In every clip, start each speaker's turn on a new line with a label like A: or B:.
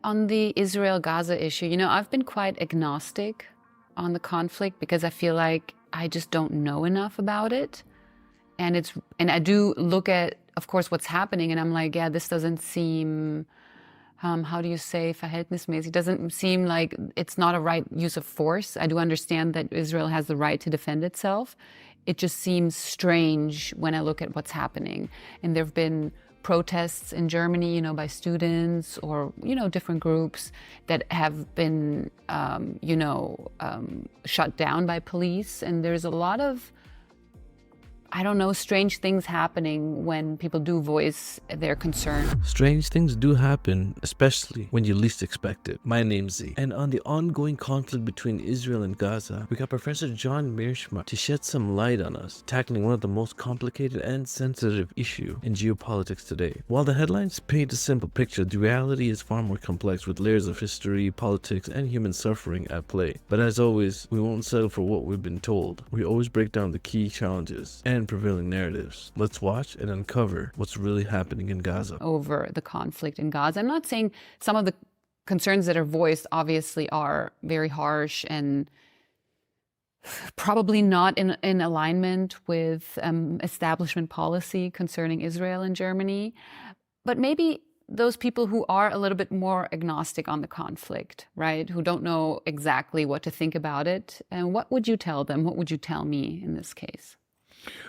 A: On the Israel-Gaza issue, I've been quite agnostic on the conflict because I feel like I just don't know enough about it. And I do look at, of course, what's happening, and I'm like, yeah, this doesn't seem, how do you say, verhältnismäßig? It doesn't seem like it's not a right use of force. I do understand that Israel has the right to defend itself. It just seems strange when I look at what's happening. And there have been protests in Germany, by students or, different groups that have been, shut down by police. And there's a lot of, strange things happening when people do voice their concern.
B: Strange things do happen, especially when you least expect it. My name's Z. And on the ongoing conflict between Israel and Gaza, we got Professor John Mearsheimer to shed some light on us, tackling one of the most complicated and sensitive issue in geopolitics today. While the headlines paint a simple picture, the reality is far more complex with layers of history, politics, and human suffering at play. But as always, we won't settle for what we've been told. We always break down the key challenges and prevailing narratives. Let's watch and uncover what's really happening in Gaza.
A: Over the conflict in Gaza. I'm not saying some of the concerns that are voiced obviously are very harsh and probably not in alignment with establishment policy concerning Israel and Germany. But maybe those people who are a little bit more agnostic on the conflict, right, who don't know exactly what to think about it, and what would you tell them? What would you tell me in this case?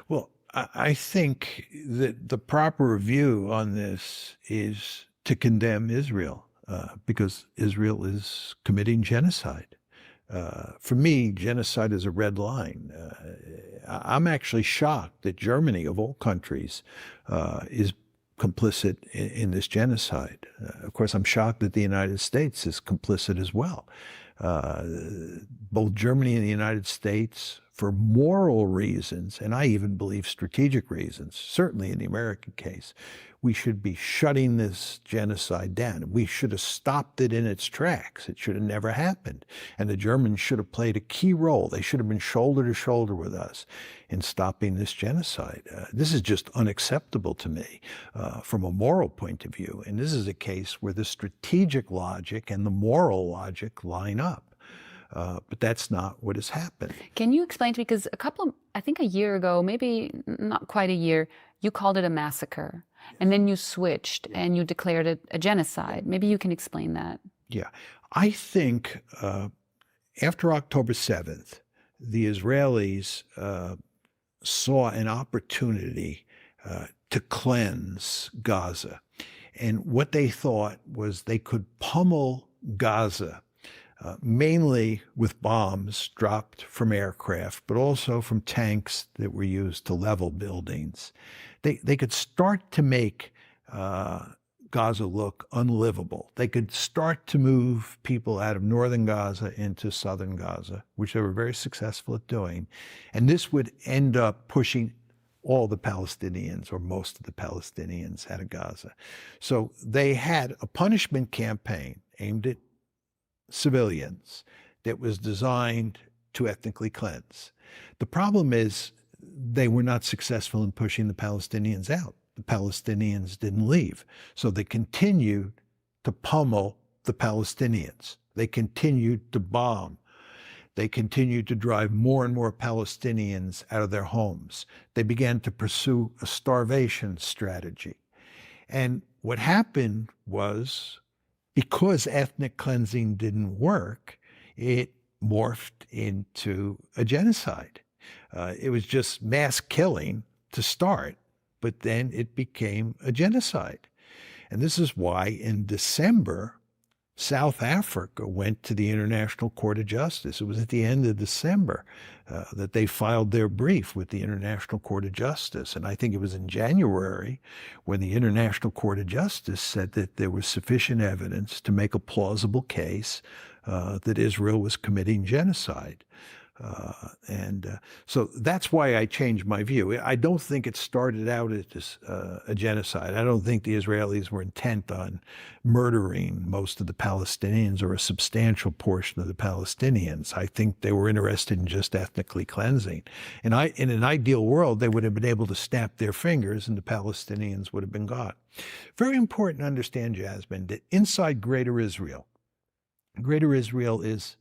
C: Well, I think that the proper view on this is to condemn Israel because Israel is committing genocide. For me, genocide is a red line. I'm actually shocked that Germany, of all countries, is complicit in this genocide. Of course, I'm shocked that the United States is complicit as well. Both Germany and the United States, for moral reasons, and I even believe strategic reasons, certainly in the American case, we should be shutting this genocide down. We should have stopped it in its tracks. It should have never happened. And the Germans should have played a key role. They should have been shoulder to shoulder with us in stopping this genocide. This is just unacceptable to me from a moral point of view. And this is a case where the strategic logic and the moral logic line up. But that's not what has happened.
A: Can you explain to me, because I think a year ago, maybe not quite a year, you called it a massacre. And then you switched and you declared it a genocide. Maybe you can explain that.
C: Yeah. I think after October 7th, the Israelis saw an opportunity to cleanse Gaza. And what they thought was they could pummel Gaza mainly with bombs dropped from aircraft, but also from tanks that were used to level buildings. They could start to make Gaza look unlivable. They could start to move people out of northern Gaza into southern Gaza, which they were very successful at doing. And this would end up pushing all the Palestinians, or most of the Palestinians, out of Gaza. So they had a punishment campaign aimed at civilians that was designed to ethnically cleanse. The problem is they were not successful in pushing the Palestinians out. The Palestinians didn't leave. So they continued to pummel the Palestinians. They continued to bomb. They continued to drive more and more Palestinians out of their homes. They began to pursue a starvation strategy. And what happened was, because ethnic cleansing didn't work, it morphed into a genocide. It was just mass killing to start, but then it became a genocide. And this is why in December, South Africa went to the International Court of Justice. It was at the end of December that they filed their brief with the International Court of Justice. And I think it was in January when the International Court of Justice said that there was sufficient evidence to make a plausible case that Israel was committing genocide. So that's why I changed my view. I don't think it started out as a genocide. I don't think the Israelis were intent on murdering most of the Palestinians or a substantial portion of the Palestinians. I think they were interested in just ethnically cleansing. And in an ideal world, they would have been able to snap their fingers and the Palestinians would have been gone. Very important to understand, Jasmine, that inside Greater Israel is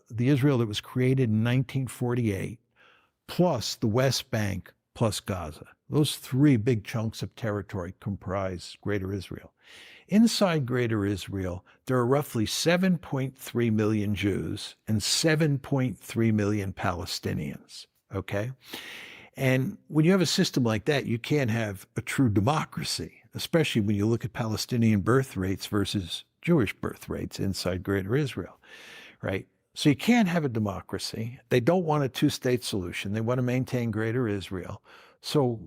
C: the Israel that was created in 1948, plus the West Bank, plus Gaza. Those three big chunks of territory comprise Greater Israel. Inside Greater Israel, there are roughly 7.3 million Jews and 7.3 million Palestinians, okay? And when you have a system like that, you can't have a true democracy, especially when you look at Palestinian birth rates versus Jewish birth rates inside Greater Israel, right? So you can't have a democracy. They don't want a two-state solution. They want to maintain Greater Israel. So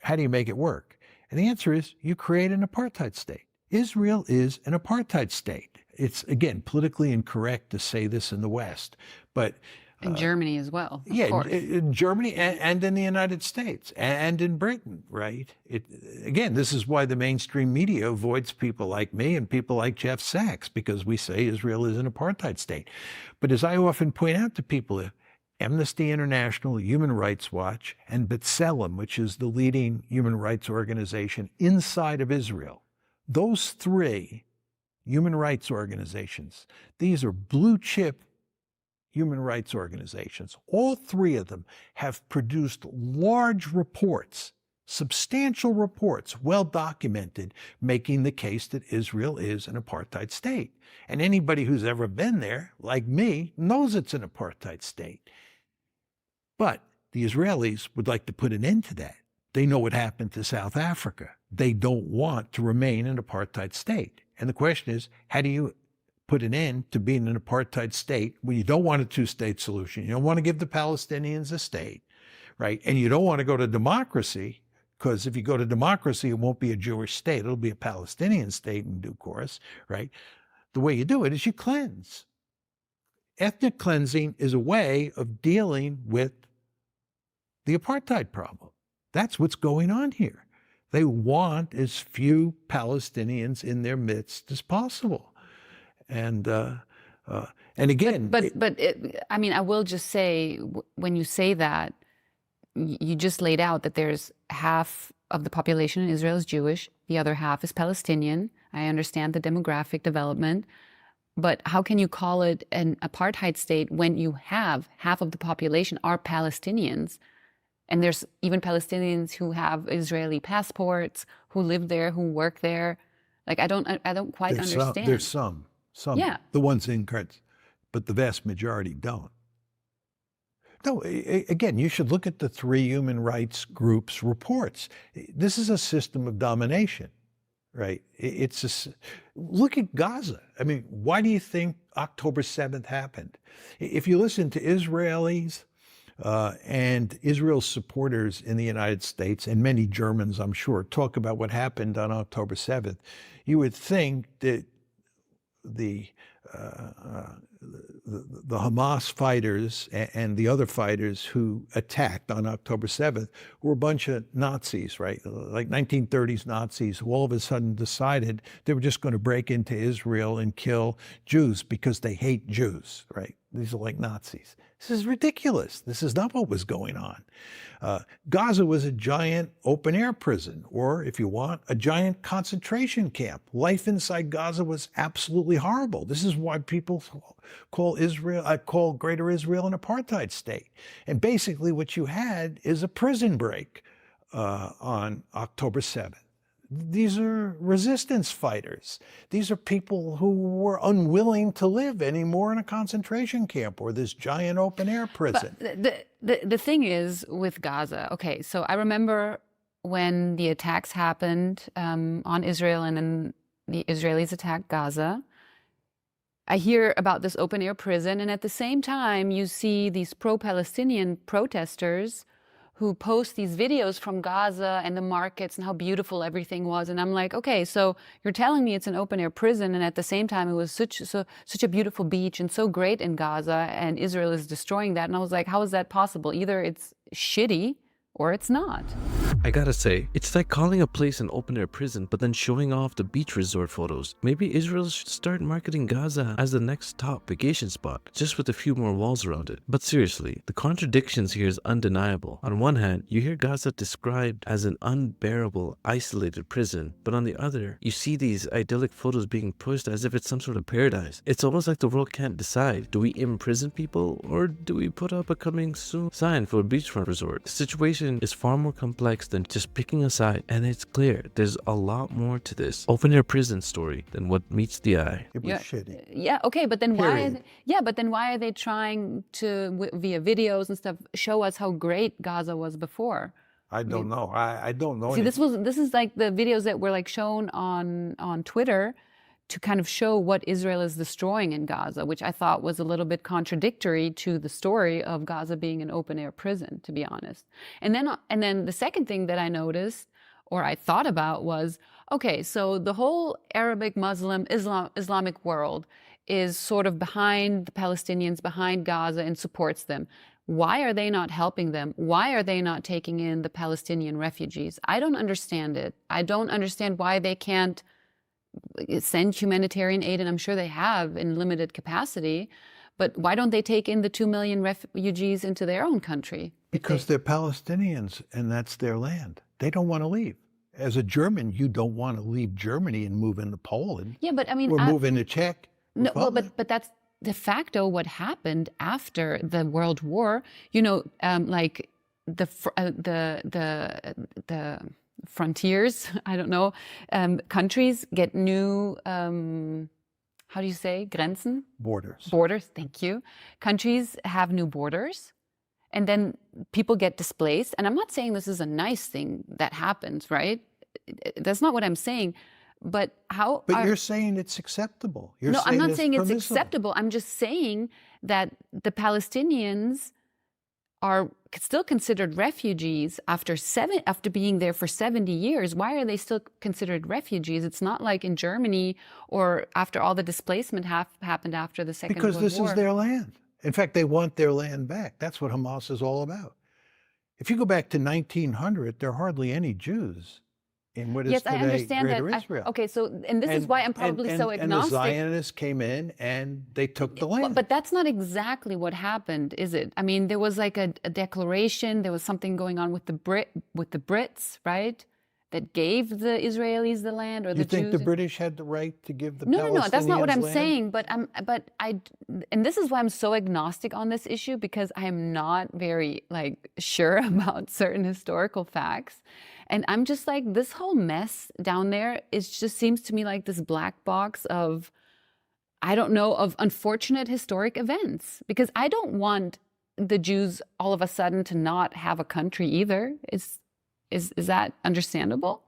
C: how do you make it work? And the answer is you create an apartheid state. Israel is an apartheid state. It's, again, politically incorrect to say this in the West, but
A: in Germany as well.
C: Yeah, in Germany and in the United States and in Britain, right? Again, this is why the mainstream media avoids people like me and people like Jeff Sachs, because we say Israel is an apartheid state. But as I often point out to people, Amnesty International, Human Rights Watch, and B'Tselem, which is the leading human rights organization inside of Israel, those three human rights organizations, these are blue chip human rights organizations. All three of them have produced large reports, substantial reports, well documented, making the case that Israel is an apartheid state. And anybody who's ever been there, like me, knows it's an apartheid state. But the Israelis would like to put an end to that. They know what happened to South Africa. They don't want to remain an apartheid state. And the question is, how do you put an end to being an apartheid state when you don't want a two-state solution? You don't want to give the Palestinians a state, right? And you don't want to go to democracy, because if you go to democracy, it won't be a Jewish state. It'll be a Palestinian state in due course, right? The way you do it is you cleanse. Ethnic cleansing is a way of dealing with the apartheid problem. That's what's going on here. They want as few Palestinians in their midst as possible. And again,
A: I mean, I will just say, when you say that, you just laid out that there's half of the population in Israel is Jewish, the other half is Palestinian. I understand the demographic development, but how can you call it an apartheid state when you have half of the population are Palestinians? And there's even Palestinians who have Israeli passports, who live there, who work there. Like, I don't quite understand.
C: There's some,
A: yeah,
C: the ones in cards, but the vast majority don't. No, again, you should look at the three human rights groups' reports. This is a system of domination, right? Look at Gaza. I mean, why do you think October 7th happened? If you listen to Israelis, and Israel's supporters in the United States, and many Germans, I'm sure, talk about what happened on October 7th, you would think that the Hamas fighters and the other fighters who attacked on October 7th were a bunch of Nazis, right? Like 1930s Nazis who all of a sudden decided they were just going to break into Israel and kill Jews because they hate Jews, right? These are like Nazis. This is ridiculous. This is not what was going on. Gaza was a giant open-air prison, or if you want, a giant concentration camp. Life inside Gaza was absolutely horrible. This is why people call Greater Israel an apartheid state. And basically what you had is a prison break on October 7th. These are resistance fighters. These are people who were unwilling to live anymore in a concentration camp or this giant open-air prison.
A: But the thing is with Gaza, okay, so I remember when the attacks happened on Israel and then the Israelis attacked Gaza, I hear about this open-air prison, and at the same time you see these pro-Palestinian protesters who post these videos from Gaza and the markets and how beautiful everything was. And I'm like, okay, so you're telling me it's an open air prison, and at the same time it was such a beautiful beach and so great in Gaza, and Israel is destroying that. And I was like, how is that possible? Either it's shitty or it's not.
B: I gotta say, it's like calling a place an open-air prison, but then showing off the beach resort photos. Maybe Israel should start marketing Gaza as the next top vacation spot, just with a few more walls around it. But seriously, the contradictions here is undeniable. On one hand, you hear Gaza described as an unbearable, isolated prison, but on the other, you see these idyllic photos being pushed as if it's some sort of paradise. It's almost like the world can't decide. Do we imprison people, or do we put up a coming soon sign for a beachfront resort? The situation is far more complex than just picking a side, and it's clear there's a lot more to this open-air prison story than what meets the eye.
C: It was shitty.
A: Yeah, okay, but then
C: Period.
A: why are they trying to, via videos and stuff, show us how great Gaza was before?
C: I don't know. I don't know.
A: See, this is like the videos that were like shown on Twitter to kind of show what Israel is destroying in Gaza, which I thought was a little bit contradictory to the story of Gaza being an open-air prison, to be honest. And then the second thing that I noticed, or I thought about, was, okay, so the whole Arabic, Muslim, Islamic world is sort of behind the Palestinians, behind Gaza, and supports them. Why are they not helping them? Why are they not taking in the Palestinian refugees? I don't understand it. I don't understand why they can't send humanitarian aid, and I'm sure they have in limited capacity, but why don't they take in the 2 million refugees into their own country?
C: Because they're Palestinians and that's their land. They don't want to leave. As a German, you don't want to leave Germany and move into Poland.
A: Yeah, but I mean,
C: or move into Czech.
A: No, well, but that's de facto what happened after the World War. You know, like the frontiers, I don't know, countries get new, how do you say, Grenzen?
C: Borders.
A: Borders, thank you. Countries have new borders, and then people get displaced. And I'm not saying this is a nice thing that happens, right? That's not what I'm saying. But how?
C: But you're saying it's acceptable.
A: No, I'm not saying it's
C: permissible.
A: acceptable. I'm just saying that the Palestinians are still considered refugees after being there for 70 years. Why are they still considered refugees? It's not like in Germany or after all the displacement happened after the Second World War.
C: Because this is their land. In fact, they want their land back. That's what Hamas is all about. If you go back to 1900, there are hardly any Jews in what is
A: yes,
C: today
A: I understand
C: Greater
A: that.
C: Israel.
A: Okay, so and this is why I'm probably so agnostic.
C: And the Zionists came in and they took the land.
A: But that's not exactly what happened, is it? I mean, there was like a declaration. There was something going on with the Brits, right? That gave the Israelis the land, or the Jews.
C: You think the British had the right to give the
A: No, that's not what I'm
C: land?
A: saying. And this is why I'm so agnostic on this issue, because I am not very sure about certain historical facts. And I'm just like, this whole mess down there just seems to me like this black box of, I don't know, of unfortunate historic events. Because I don't want the Jews all of a sudden to not have a country either. Is that understandable?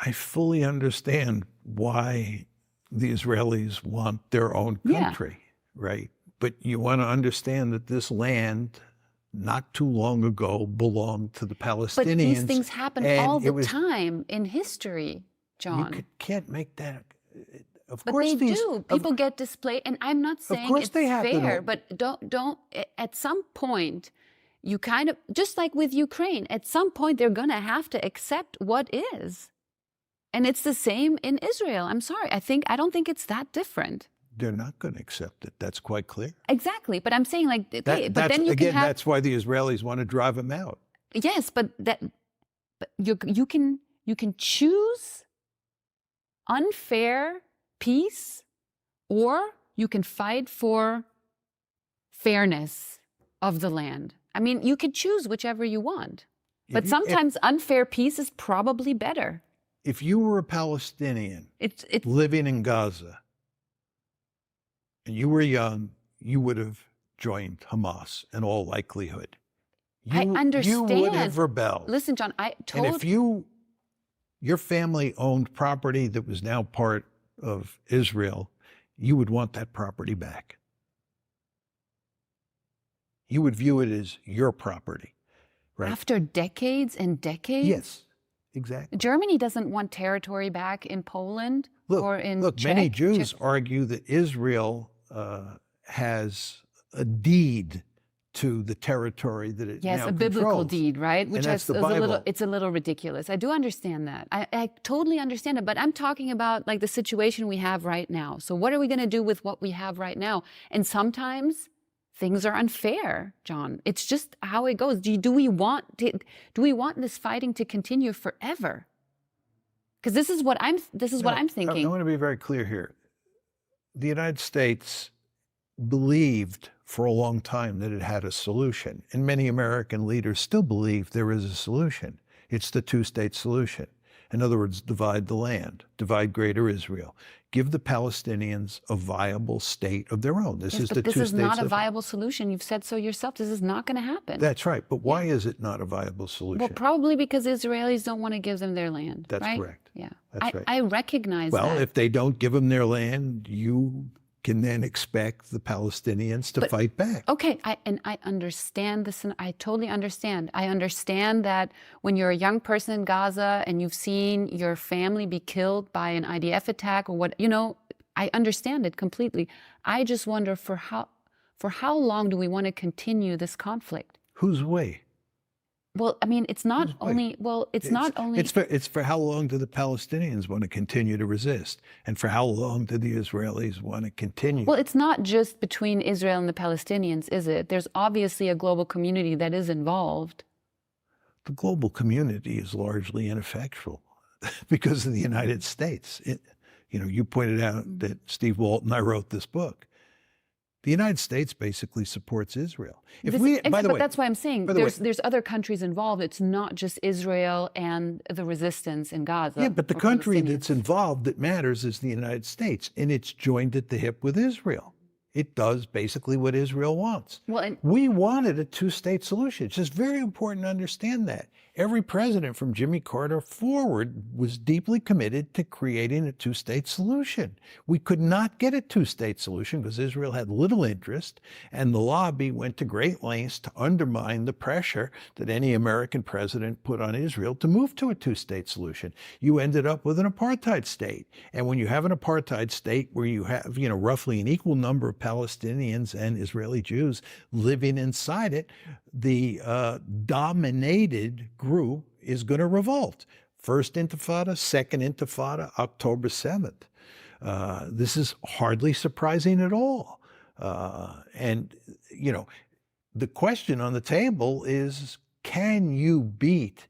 C: I fully understand why the Israelis want their own country, right? But you want to understand that this land, not too long ago, belonged to the Palestinians.
A: But these things happen all the time in history, John.
C: You can't make that. Of
A: but
C: course,
A: they do. People get displaced, and I'm not saying it's fair. But don't. At some point, you kind of, just like with Ukraine, at some point they're going to have to accept what is. And it's the same in Israel. I'm sorry. I don't think it's that different.
C: They're not going to accept it. That's quite clear.
A: Exactly. But I'm saying okay, but then you can have,
C: that's why the Israelis want to drive them out.
A: Yes, but you can choose unfair peace, or you can fight for fairness of the land. I mean, you could choose whichever you want. But sometimes unfair peace is probably better.
C: If you were a Palestinian living in Gaza and you were young, you would have joined Hamas in all likelihood.
A: I understand.
C: You would have rebelled.
A: Listen, John,
C: And if your family owned property that was now part of Israel, you would want that property back. You would view it as your property. Right.
A: After decades and decades?
C: Yes, exactly.
A: Germany doesn't want territory back in Poland or in
C: Look,
A: Czech.
C: many Jews argue that Israel has a deed to the territory that it
A: Yes,
C: now
A: a biblical
C: controls.
A: deed, right? Which
C: And that's
A: is
C: the
A: a little,
C: Bible.
A: it's a little ridiculous. I do understand that. I totally understand it, but I'm talking about like the situation we have right now. So what are we going to do with what we have right now? And sometimes things are unfair, John. It's just how it goes. Do we want this fighting to continue forever? Because this is what I'm thinking.
C: I want to be very clear here. The United States believed for a long time that it had a solution, and many American leaders still believe there is a solution. It's the two-state solution. In other words, divide the land, divide Greater Israel, give the Palestinians a viable state of their own. This
A: Yes,
C: is
A: but
C: the
A: this
C: two
A: is
C: states.
A: not a viable solution. You've said so yourself. This is not going to happen.
C: That's right. But why is it not a viable solution?
A: Well, probably because Israelis don't want to give them their land.
C: That's
A: right?
C: correct.
A: Yeah,
C: That's right.
A: I recognize that.
C: Well, if they don't give them their land, you can then expect the Palestinians to fight back.
A: Okay, I understand this, and I totally understand. I understand that when you're a young person in Gaza and you've seen your family be killed by an IDF attack or what, I understand it completely. I just wonder for how long do we want to continue this conflict?
C: Whose way?
A: Well, I mean, it's not only.
C: It's for how long do the Palestinians want to continue to resist, and for how long do the Israelis want to continue?
A: Well, it's not just between Israel and the Palestinians, is it? There's obviously a global community that is involved.
C: The global community is largely ineffectual because of the United States. You pointed out that Steve Walt and I wrote this book. The United States basically supports Israel.
A: But that's why I'm saying there's other countries involved. It's not just Israel and the resistance in Gaza.
C: Yeah, but the country that's involved that matters is the United States, and it's joined at the hip with Israel. It does basically what Israel wants. We wanted a two-state solution. It's just very important to understand that. Every president from Jimmy Carter forward was deeply committed to creating a two-state solution. We could not get a two-state solution because Israel had little interest, and the lobby went to great lengths to undermine the pressure that any American president put on Israel to move to a two-state solution. You ended up with an apartheid state. And when you have an apartheid state where you have, roughly an equal number of Palestinians and Israeli Jews living inside it, the dominated group is going to revolt. First Intifada, Second Intifada, October 7th. This is hardly surprising at all. And the question on the table is, can you beat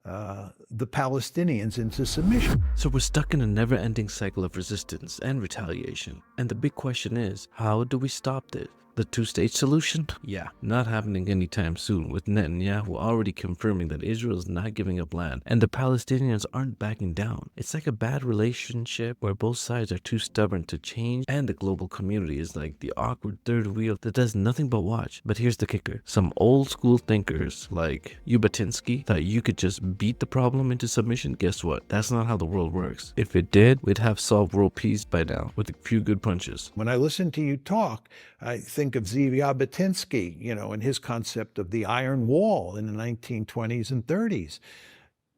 C: the Palestinians into submission?
B: So we're stuck in a never-ending cycle of resistance and retaliation. And the big question is, how do we stop this? The two-state solution? Yeah, not happening anytime soon, with Netanyahu already confirming that Israel is not giving up land and the Palestinians aren't backing down. It's like a bad relationship where both sides are too stubborn to change, and the global community is like the awkward third wheel that does nothing but watch. But here's the kicker. Some old school thinkers like Ubatinsky thought you could just beat the problem into submission. Guess what? That's not how the world works. If it did, we'd have solved world peace by now with a few good punches.
C: When I listen to you talk, I think of Zees Political, and his concept of the Iron Wall in the 1920s and 30s.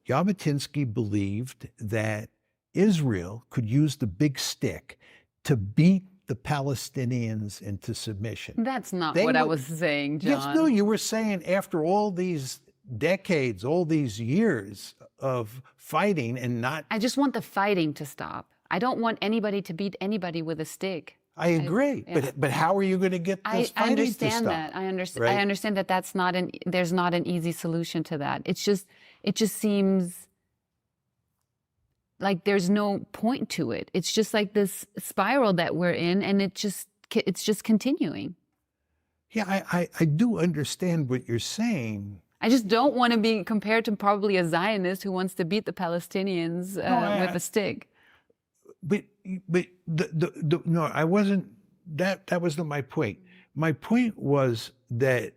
C: Jabotinsky believed that Israel could use the big stick to beat the Palestinians into submission.
A: That's not what I was saying, John.
C: Yes, no, you were saying after all these decades, all these years of fighting and not...
A: I just want the fighting to stop. I don't want anybody to beat anybody with a stick.
C: I agree, but how are you going to get this fighting to stop?
A: I understand that.
C: Right?
A: I understand that there's not an easy solution to that. It just seems like there's no point to it. It's just like this spiral that we're in, and it's just continuing.
C: Yeah, I do understand what you're saying.
A: I just don't want to be compared to probably a Zionist who wants to beat the Palestinians with a stick.
C: But no, I wasn't. That was not my point. My point was that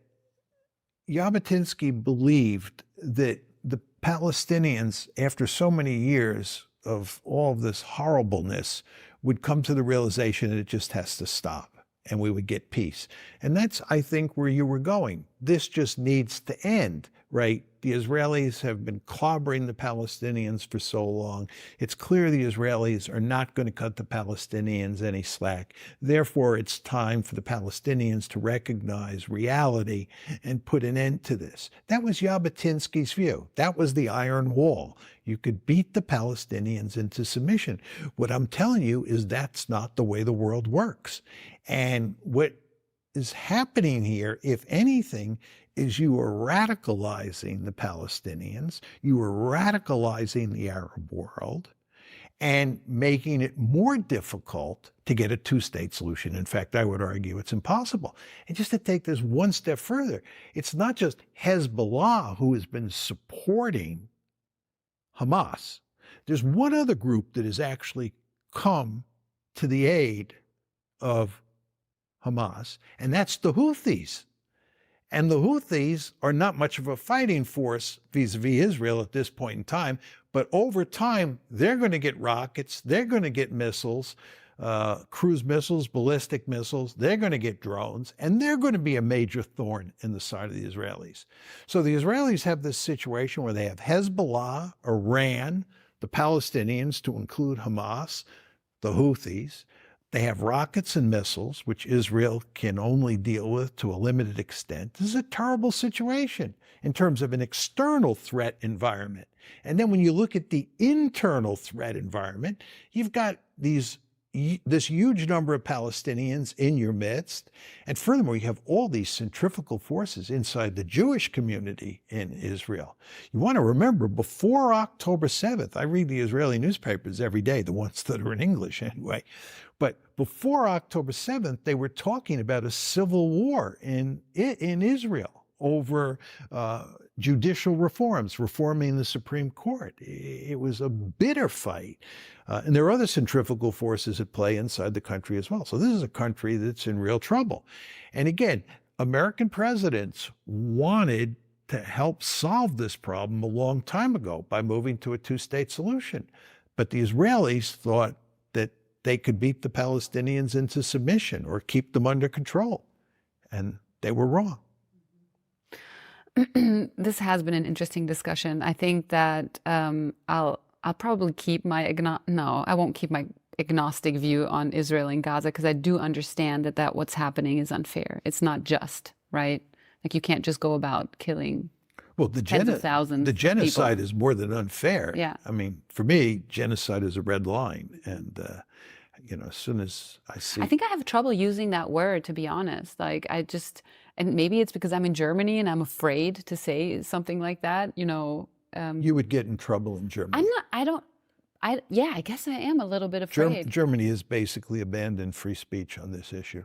C: Jabotinsky believed that the Palestinians, after so many years of all of this horribleness, would come to the realization that it just has to stop, and we would get peace. And that's, I think, where you were going. this just needs to end, right? The Israelis have been clobbering the Palestinians for so long. It's clear the Israelis are not going to cut the Palestinians any slack. Therefore, it's time for the Palestinians to recognize reality and put an end to this. That was Jabotinsky's view. That was the iron wall. You could beat the Palestinians into submission. What I'm telling you is that's not the way the world works. And what is happening here, if anything, is you are radicalizing the Palestinians, you are radicalizing the Arab world, and making it more difficult to get a two-state solution. In fact, I would argue it's impossible. And just to take this one step further, it's not just Hezbollah who has been supporting Hamas. There's one other group that has actually come to the aid of Hamas, and that's the Houthis. And the Houthis are not much of a fighting force vis-a-vis Israel at this point in time, but over time, they're going to get rockets, they're going to get missiles, cruise missiles, ballistic missiles, they're going to get drones, and they're going to be a major thorn in the side of the Israelis. So the Israelis have this situation where they have Hezbollah, Iran, the Palestinians, to include Hamas, the Houthis. They have rockets and missiles, which Israel can only deal with to a limited extent. This is a terrible situation in terms of an external threat environment. And then when you look at the internal threat environment, you've got this huge number of Palestinians in your midst. And furthermore, you have all these centrifugal forces inside the Jewish community in Israel. You want to remember, before October 7th, I read the Israeli newspapers every day, the ones that are in English anyway. But before October 7th, they were talking about a civil war in Israel over judicial reforms, reforming the Supreme Court. It was a bitter fight. And there are other centrifugal forces at play inside the country as well. So this is a country that's in real trouble. And again, American presidents wanted to help solve this problem a long time ago by moving to a two-state solution. But the Israelis thought that they could beat the Palestinians into submission or keep them under control. And they were wrong.
A: This has been an interesting discussion. I think that I'll probably keep my I won't keep my agnostic view on Israel and Gaza, because I do understand that what's happening is unfair. It's not just, right? Like, you can't just go about killing tens of thousands.
C: The genocide
A: people.
C: is more than unfair.
A: Yeah.
C: I mean, for me, genocide is a red line. And, as soon as I see...
A: I think I have trouble using that word, to be honest. Like, and maybe it's because I'm in Germany and I'm afraid to say something like that, You
C: would get in trouble in Germany.
A: I guess I am a little bit afraid.
C: Germany has basically abandoned free speech on this issue.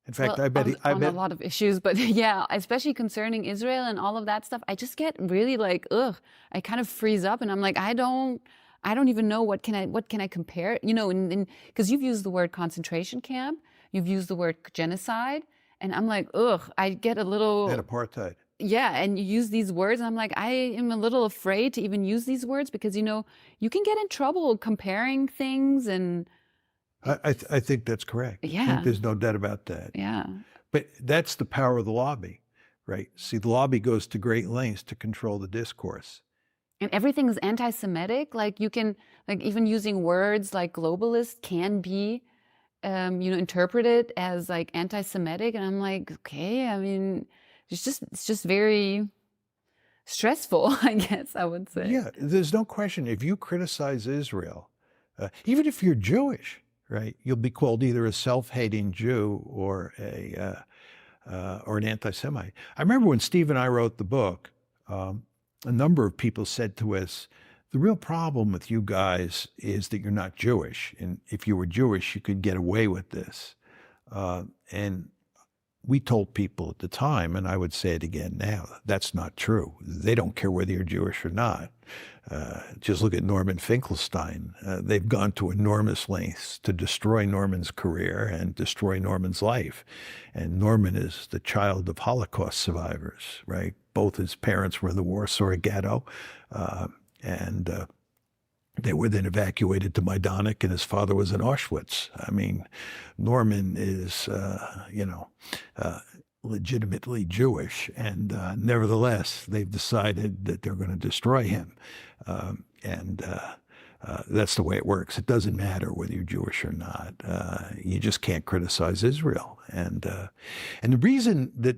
C: In fact,
A: well, I bet a lot of issues, but yeah, especially concerning Israel and all of that stuff, I just get really like, I kind of freeze up, and I'm like, I don't even know what can I compare, because you've used the word concentration camp, you've used the word genocide, and I'm like, I get a little...
C: And apartheid.
A: Yeah, and you use these words, and I'm like, I am a little afraid to even use these words, because, you can get in trouble comparing things, and...
C: I think that's correct.
A: Yeah.
C: I think there's no doubt about that.
A: Yeah.
C: But that's the power of the lobby, right? See, the lobby goes to great lengths to control the discourse.
A: And everything is anti-Semitic. Like, you can, even using words like globalist can be, interpreted as like anti-Semitic. And I'm like, okay, I mean... It's just very stressful, I guess I would say.
C: Yeah, there's no question. If you criticize Israel, even if you're Jewish, right, you'll be called either a self-hating Jew or an anti-Semite. I remember when Steve and I wrote the book, a number of people said to us, the real problem with you guys is that you're not Jewish. And if you were Jewish, you could get away with this. And we told people at the time, and I would say it again now, that's not true. They don't care whether you're Jewish or not. Just look at Norman Finkelstein. They've gone to enormous lengths to destroy Norman's career and destroy Norman's life. And Norman is the child of Holocaust survivors, right? Both his parents were in the Warsaw Ghetto, and they were then evacuated to Majdanek, and his father was in Auschwitz. I mean, Norman is, legitimately Jewish, and nevertheless, they've decided that they're going to destroy him. That's the way it works. It doesn't matter whether you're Jewish or not. You just can't criticize Israel. And the reason that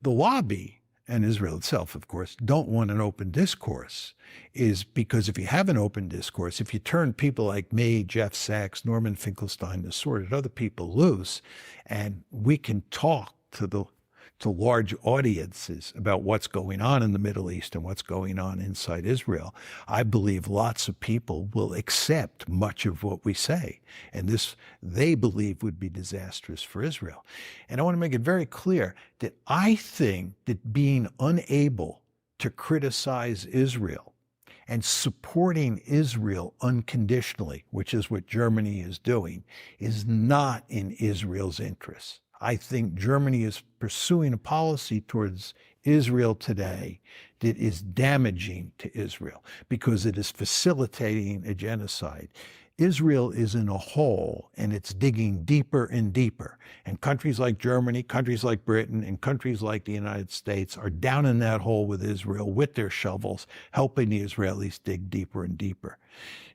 C: the lobby and Israel itself, of course, don't want an open discourse is because if you have an open discourse, if you turn people like me, Jeff Sachs, Norman Finkelstein, assorted other people loose, and we can talk to large audiences about what's going on in the Middle East and what's going on inside Israel, I believe lots of people will accept much of what we say. And this, they believe, would be disastrous for Israel. And I want to make it very clear that I think that being unable to criticize Israel and supporting Israel unconditionally, which is what Germany is doing, is not in Israel's interests. I think Germany is pursuing a policy towards Israel today that is damaging to Israel because it is facilitating a genocide. Israel is in a hole and it's digging deeper and deeper. And countries like Germany, countries like Britain, and countries like the United States are down in that hole with Israel with their shovels, helping the Israelis dig deeper and deeper.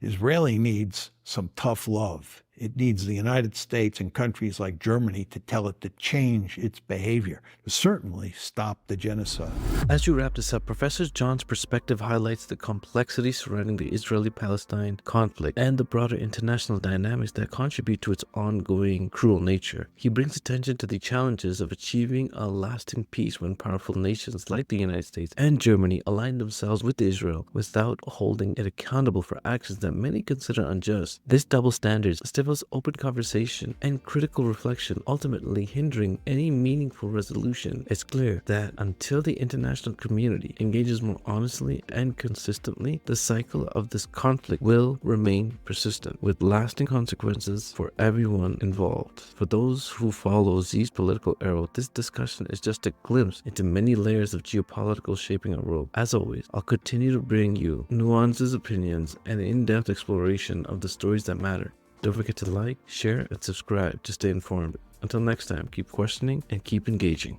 C: Israel needs some tough love. It needs the United States and countries like Germany to tell it to change its behavior, to certainly stop the genocide.
B: As you wrap this up, Professor John's perspective highlights the complexity surrounding the Israeli-Palestine conflict and the broader international dynamics that contribute to its ongoing cruel nature. He brings attention to the challenges of achieving a lasting peace when powerful nations like the United States and Germany align themselves with Israel without holding it accountable for actions that many consider unjust. This double standard stifles open conversation and critical reflection, ultimately hindering any meaningful resolution. It's clear that until the international community engages more honestly and consistently, the cycle of this conflict will remain persistent, with lasting consequences for everyone involved. For those who follow Zees Political Arrow, this discussion is just a glimpse into many layers of geopolitical shaping our world. As always, I'll continue to bring you nuances, opinions, and in-depth exploration of the stories that matter. Don't forget to like, share, and subscribe to stay informed. Until next time, keep questioning and keep engaging.